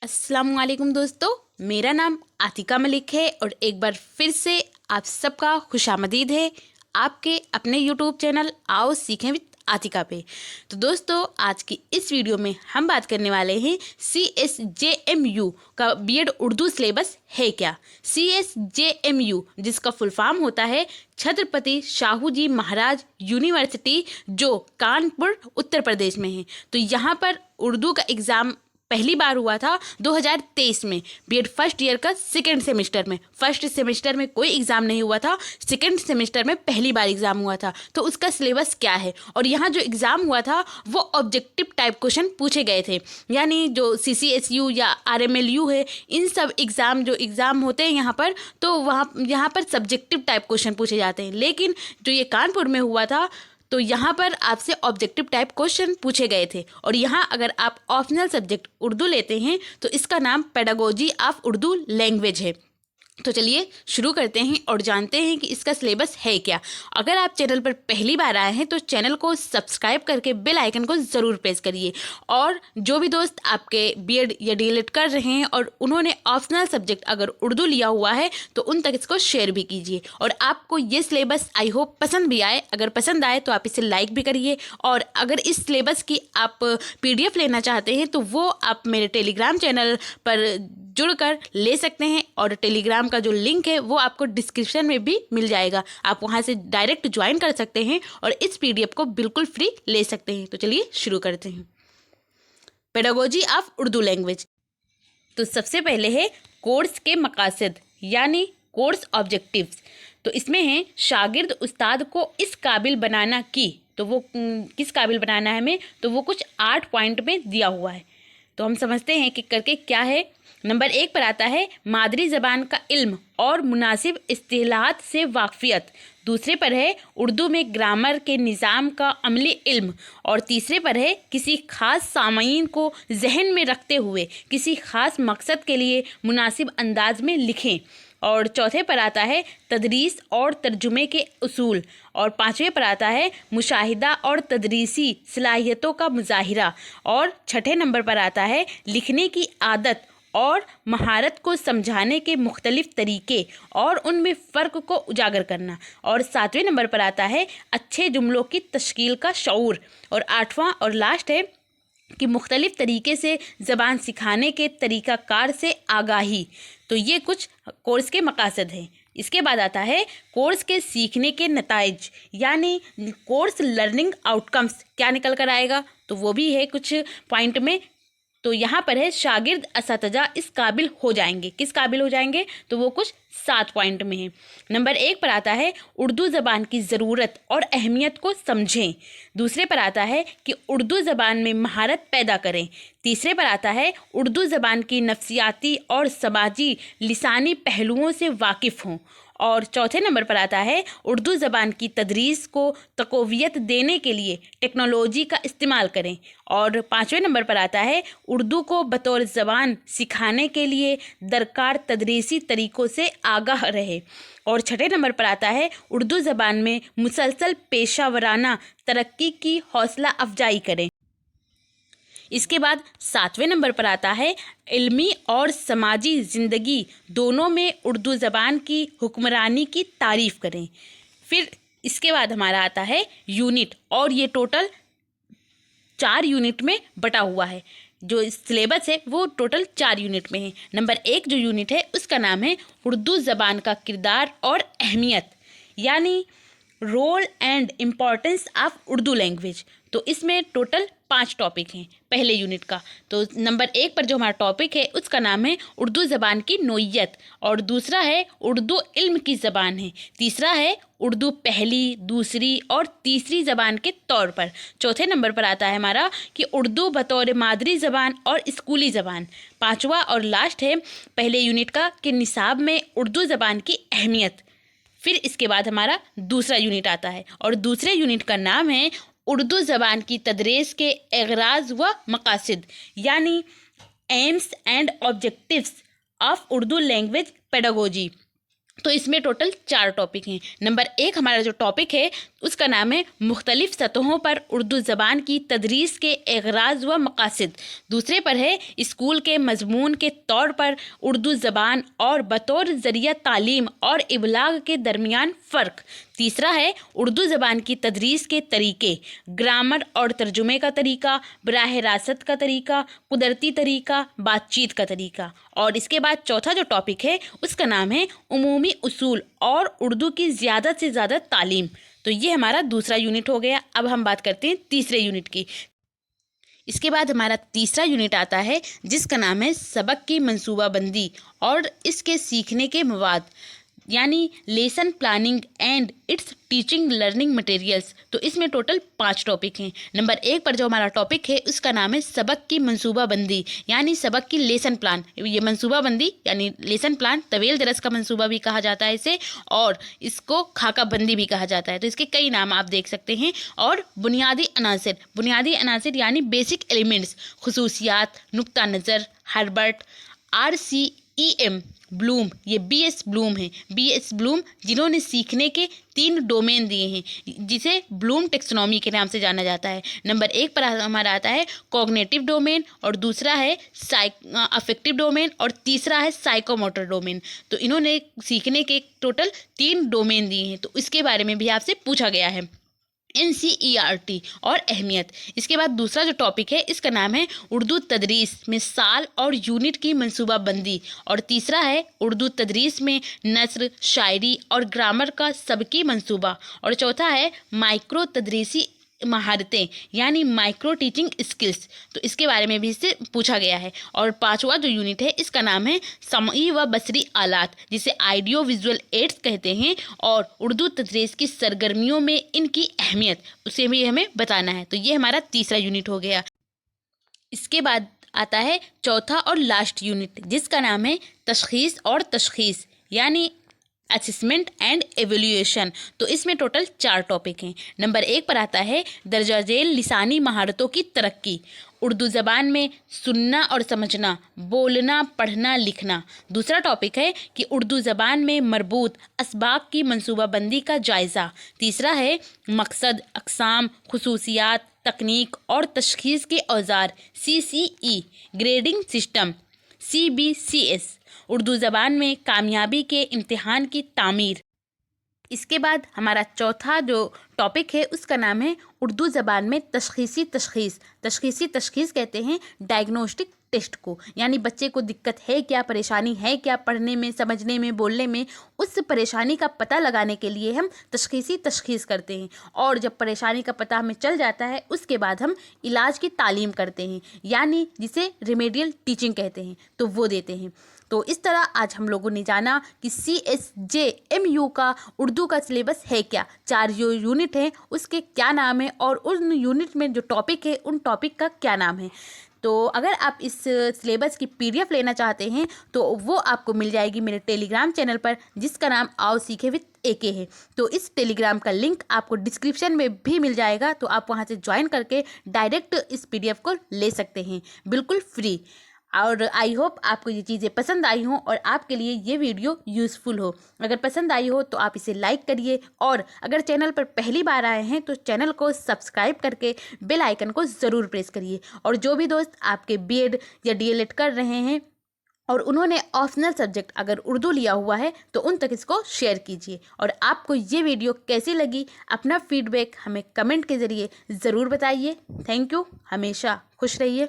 अस्सलाम वालेकुम दोस्तों, मेरा नाम आतिका मलिक है और एक बार फिर से आप सबका खुशामदीद है आपके अपने यूट्यूब चैनल आओ सीखें विद आतिका पे। तो दोस्तों, आज की इस वीडियो में हम बात करने वाले हैं CSJMU का बीएड उर्दू सिलेबस है क्या। CSJMU जिसका फुल फॉर्म होता है छत्रपति शाहू जी महाराज यूनिवर्सिटी, जो कानपुर उत्तर प्रदेश में है। तो यहाँ पर उर्दू का एग्ज़ाम पहली बार हुआ था 2023 में बीएड फर्स्ट ईयर का सेकेंड सेमेस्टर में। फर्स्ट सेमेस्टर में कोई एग्ज़ाम नहीं हुआ था, सेकेंड सेमेस्टर में पहली बार एग्ज़ाम हुआ था। तो उसका सिलेबस क्या है, और यहाँ जो एग्ज़ाम हुआ था वो ऑब्जेक्टिव टाइप क्वेश्चन पूछे गए थे। यानी जो CCSU या RMLU है, इन सब जो एग्ज़ाम होते हैं यहाँ पर, तो यहाँ पर सब्जेक्टिव टाइप क्वेश्चन पूछे जाते हैं। लेकिन जो ये कानपुर में हुआ था, तो यहाँ पर आपसे ऑब्जेक्टिव टाइप क्वेश्चन पूछे गए थे। और यहाँ अगर आप ऑप्शनल सब्जेक्ट उर्दू लेते हैं तो इसका नाम पेडागोजी ऑफ उर्दू लैंग्वेज है। तो चलिए शुरू करते हैं और जानते हैं कि इसका सिलेबस है क्या। अगर आप चैनल पर पहली बार आए हैं तो चैनल को सब्सक्राइब करके बेल आइकन को ज़रूर प्रेस करिए। और जो भी दोस्त आपके बीएड या डीएलएड कर रहे हैं और उन्होंने ऑप्शनल सब्जेक्ट अगर उर्दू लिया हुआ है तो उन तक इसको शेयर भी कीजिए। और आपको ये सिलेबस आई होप पसंद भी आए। अगर पसंद आए तो आप इसे लाइक भी करिए। और अगर इस सिलेबस की आप PDF लेना चाहते हैं तो वो आप मेरे टेलीग्राम चैनल पर जुड़कर ले सकते हैं। और टेलीग्राम का जो लिंक है वो आपको डिस्क्रिप्शन में भी मिल जाएगा, आप वहां से डायरेक्ट ज्वाइन कर सकते हैं और इस PDF को बिल्कुल फ्री ले सकते हैं। तो चलिए शुरू करते हैं। Pedagogy of Urdu language. तो सबसे पहले है कोर्स के मकासद यानी कोर्स ऑब्जेक्टिव्स। तो इसमें है शागिर्द उस्ताद को इस काबिल बनाना की, तो वो किस काबिल बनाना है हमें, तो वो कुछ 8 पॉइंट में दिया हुआ है। तो हम समझते हैं कि करके क्या है। नंबर 1 पर आता है मादरी ज़बान का इल्म और मुनासिब इस्तिलाहात से वाकफियत। दूसरे पर है उर्दू में ग्रामर के निज़ाम का अमली इल्म। और तीसरे पर है किसी खास सामईन को जहन में रखते हुए किसी खास मकसद के लिए मुनासिब अंदाज में लिखें। और चौथे पर आता है तदरीस और तर्जुमे के उसूल। और 5वें पर आता है मुशाहिदा और तदरीसी सलाहियतों का मुजाहिरा। और 6ठे नंबर पर आता है लिखने की आदत और महारत को समझाने के मुख्तलिफ तरीके और उनमें फ़र्क को उजागर करना। और 7वें नंबर पर आता है अच्छे जुमलों की तश्कील का शऊर। और 8वां और लास्ट है कि मुख्तलिफ तरीके से ज़बान सिखाने के तरीक़ाकार से आगाही। तो ये कुछ कोर्स के मकासद हैं। इसके बाद आता है कोर्स के सीखने के नताइज यानी कोर्स लर्निंग आउटकम्स क्या निकल कर आएगा, तो वो भी है कुछ पॉइंट में। तो यहाँ पर है शागिर्द असतजा इस काबिल हो जाएंगे, किस काबिल हो जाएंगे, तो वो कुछ 7 पॉइंट में है। नंबर 1 पर आता है उर्दू ज़बान की ज़रूरत और अहमियत को समझें। दूसरे पर आता है कि उर्दू ज़बान में महारत पैदा करें। तीसरे पर आता है उर्दू ज़बान की नफ्सियाती और समाजी लिसानी पहलुओं से वाकिफ़ हों। और चौथे नंबर पर आता है उर्दू ज़बान की तदरीस को तक़वियत देने के लिए टेक्नोलॉजी का इस्तेमाल करें। और 5वें नंबर पर आता है उर्दू को बतौर ज़बान सिखाने के लिए दरकार तदरीसी तरीक़ों से आगाह रहे। और 6ठे नंबर पर आता है उर्दू ज़बान में मुसलसल पेशा वराना तरक्की की हौसला अफजाई करें। इसके बाद 7वें नंबर पर आता है इल्मी और समाजी ज़िंदगी दोनों में उर्दू ज़बान की हुक्मरानी की तारीफ़ करें। फिर इसके बाद हमारा आता है यूनिट, और ये टोटल 4 यूनिट में बटा हुआ है। जो सिलेबस है वो टोटल 4 यूनिट में है। नंबर 1 जो यूनिट है उसका नाम है उर्दू ज़बान का किरदार और अहमियत यानी role and importance of Urdu language. तो इसमें टोटल 5 टॉपिक हैं पहले यूनिट का। तो नंबर 1 पर जो हमारा टॉपिक है उसका नाम है उर्दू ज़बान की नोयत। और दूसरा है उर्दू इल्म की ज़बान है। तीसरा है उर्दू पहली, दूसरी और तीसरी ज़बान के तौर पर। चौथे नंबर पर आता है हमारा कि उर्दू बतौर मादरी ज़बान और स्कूली ज़बान। 5वां और लास्ट है पहले यूनिट का कि निसाब में उर्दू ज़बान की अहमियत। फिर इसके बाद हमारा दूसरा यूनिट आता है और दूसरे यूनिट का नाम है उर्दू ज़बान की तदरीस के एगराज व मकासद यानी AIIMS and objectives of Urdu language pedagogy. तो इसमें टोटल 4 टॉपिक हैं। नंबर 1 हमारा जो टॉपिक है उसका नाम है मुख्तलिफ सतहों पर उर्दू ज़बान की तदरीस के अगराज़ व मकासद। दूसरे पर है स्कूल के मजमून के तौर पर उर्दू ज़बान और बतौर ज़रिया तालीम और इबलाग के दरमियान फ़र्क। तीसरा है उर्दू ज़बान की तदरीस के तरीके, ग्रामर और तर्जुमे का तरीका, बराह रास्त का तरीका, कुदरती तरीका, बातचीत का तरीका। और इसके बाद चौथा जो टॉपिक है उसका नाम है उमूमी उसूल और उर्दू की ज़्यादा से ज़्यादा तालीम। तो ये हमारा दूसरा यूनिट हो गया। अब हम बात करते हैं तीसरे यूनिट की। इसके बाद हमारा तीसरा यूनिट आता है जिसका नाम है सबक की मंसूबाबंदी और इसके सीखने के मवाद, यानी lesson planning and it's teaching learning materials. तो इसमें टोटल 5 टॉपिक हैं। नंबर 1 पर जो हमारा टॉपिक है उसका नाम है सबक की मंसूबाबंदी, यानी सबक की लेसन प्लान। ये मंसूबाबंदी यानी लेसन प्लान, तवेल दरस का मंसूबा भी कहा जाता है इसे, और इसको खाका बंदी भी कहा जाता है। तो इसके कई नाम आप देख सकते हैं। और बुनियादी अनासिर यानी बेसिक एलिमेंट्स, खुसूसियात, नुक्ता नज़र, हर्बर्ट, RCEM ब्लूम, ये BS ब्लूम है। BS ब्लूम जिन्होंने सीखने के 3 डोमेन दिए हैं, जिसे ब्लूम टेक्सोनॉमी के नाम से जाना जाता है। नंबर 1 पर हमारा आता है कॉग्निटिव डोमेन, और दूसरा है अफेक्टिव डोमेन, और तीसरा है साइकोमोटर डोमेन। तो इन्होंने सीखने के टोटल 3 डोमेन दिए हैं। तो इसके बारे में भी आपसे पूछा गया है। NCERT और अहमियत। इसके बाद दूसरा जो टॉपिक है इसका नाम है उर्दू तदरीस में साल और यूनिट की मंसूबाबंदी, और तीसरा है उर्दू तदरीस में नस्र, शायरी और ग्रामर का सबकी मंसूबा, और चौथा है माइक्रो तदरीसी महारतें यानी माइक्रो टीचिंग स्किल्स। तो इसके बारे में भी इससे पूछा गया है। और 5वां जो यूनिट है इसका नाम है समई व बसरी आलात, जिसे आइडियो विजुअल एड्स कहते हैं, और उर्दू तदरीस की सरगर्मियों में इनकी अहमियत, उसे भी हमें बताना है। तो ये हमारा तीसरा यूनिट हो गया। इसके बाद आता है चौथा और लास्ट यूनिट जिसका नाम है तशखीस और तशखीस, यानी असेसमेंट एंड एवेल्यूएशन। तो इसमें टोटल 4 टॉपिक हैं। नंबर 1 पर आता है दर्जा झेल लिसानी महारतों की तरक्की, उर्दू ज़बान में सुनना और समझना, बोलना, पढ़ना, लिखना। दूसरा टॉपिक है कि उर्दू ज़बान में मरबूत असबाब की मंसूबाबंदी का जायज़ा। तीसरा है मकसद, अक़साम, खुसूसियात, तकनीक और तशख़ीस के औज़ार, CCE, grading system, CBCS, Urdu ज़बान में कामयाबी के इम्तिहान की तामीर। इसके बाद हमारा चौथा जो टॉपिक है उसका नाम है उर्दू ज़बान में तशख़ीसी तशख़ीस कहते हैं डायग्नोस्टिक टेस्ट को, यानी बच्चे को दिक्कत है क्या, परेशानी है क्या पढ़ने में, समझने में, बोलने में, उस परेशानी का पता लगाने के लिए हम तशख़ीस करते हैं। और जब परेशानी का पता हमें चल जाता है उसके बाद हम इलाज की तालीम करते हैं, यानी जिसे रेमेडियल टीचिंग कहते हैं, तो वो देते हैं। तो इस तरह आज हम लोगों ने जाना कि CSJMU का उर्दू का सिलेबस है क्या, 4 जो यूनिट हैं उसके क्या नाम है, और उन यूनिट में जो टॉपिक है उन टॉपिक का क्या नाम है। तो अगर आप इस सिलेबस की PDF लेना चाहते हैं तो वो आपको मिल जाएगी मेरे टेलीग्राम चैनल पर, जिसका नाम आओ सीखे विद AK है। तो इस टेलीग्राम का लिंक आपको डिस्क्रिप्शन में भी मिल जाएगा, तो आप वहां से ज्वाइन करके डायरेक्ट इस PDF को ले सकते हैं, बिल्कुल फ्री। और आई होप आपको ये चीज़ें पसंद आई हों और आपके लिए ये वीडियो यूज़फुल हो। अगर पसंद आई हो तो आप इसे लाइक करिए, और अगर चैनल पर पहली बार आए हैं तो चैनल को सब्सक्राइब करके बेल आइकन को ज़रूर प्रेस करिए। और जो भी दोस्त आपके BEd या DLED कर रहे हैं और उन्होंने ऑप्शनल सब्जेक्ट अगर उर्दू लिया हुआ है तो उन तक इसको शेयर कीजिए। और आपको ये वीडियो कैसी लगी अपना फीडबैक हमें कमेंट के ज़रिए ज़रूर बताइए। Thank you. हमेशा खुश रहिए।